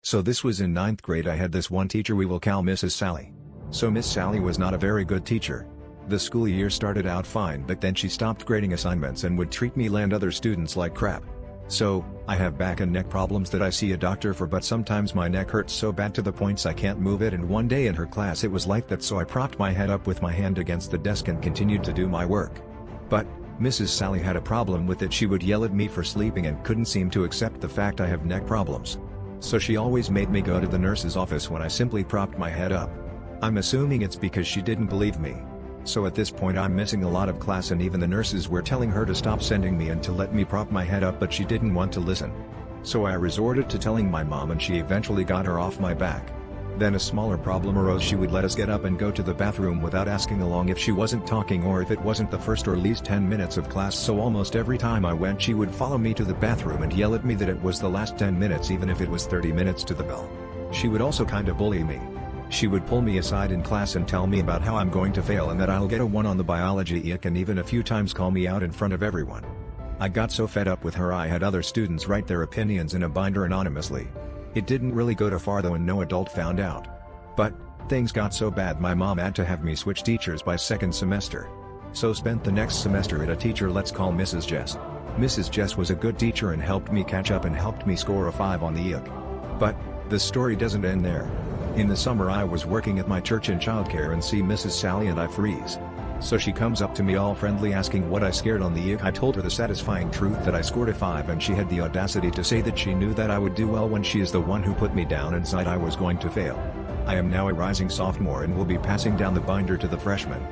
So this was in 9th grade. I had this one teacher we will call Mrs. Sally. So Miss Sally was not a very good teacher. The school year started out fine, but then she stopped grading assignments and would treat me and other students like crap. So, I have back and neck problems that I see a doctor for, but sometimes my neck hurts so bad to the points I can't move it, and one day in her class it was like that, so I propped my head up with my hand against the desk and continued to do my work. But, Mrs. Sally had a problem with it. She would yell at me for sleeping and couldn't seem to accept the fact I have neck problems. So she always made me go to the nurse's office when I simply propped my head up. I'm assuming it's because she didn't believe me. So at this point I'm missing a lot of class, and even the nurses were telling her to stop sending me and to let me prop my head up, but she didn't want to listen. So I resorted to telling my mom, and she eventually got her off my back. Then a smaller problem arose. She would let us get up and go to the bathroom without asking along if she wasn't talking or if it wasn't the first or least 10 minutes of class, so almost every time I went she would follow me to the bathroom and yell at me that it was the last 10 minutes even if it was 30 minutes to the bell. She would also kinda bully me. She would pull me aside in class and tell me about how I'm going to fail and that I'll get a 1 on the biology ick, and even a few times call me out in front of everyone. I got so fed up with her I had other students write their opinions in a binder anonymously. It didn't really go too far though, and no adult found out. But, things got so bad my mom had to have me switch teachers by second semester. So spent the next semester at a teacher let's call Mrs. Jess. Mrs. Jess was a good teacher and helped me catch up and helped me score a 5 on the ick. But, the story doesn't end there. In the summer I was working at my church in childcare and see Mrs. Sally and I freeze. So she comes up to me all friendly asking what I scared on the ick. I told her the satisfying truth that I scored a 5, and she had the audacity to say that she knew that I would do well when she is the one who put me down and said I was going to fail. I am now a rising sophomore and will be passing down the binder to the freshmen.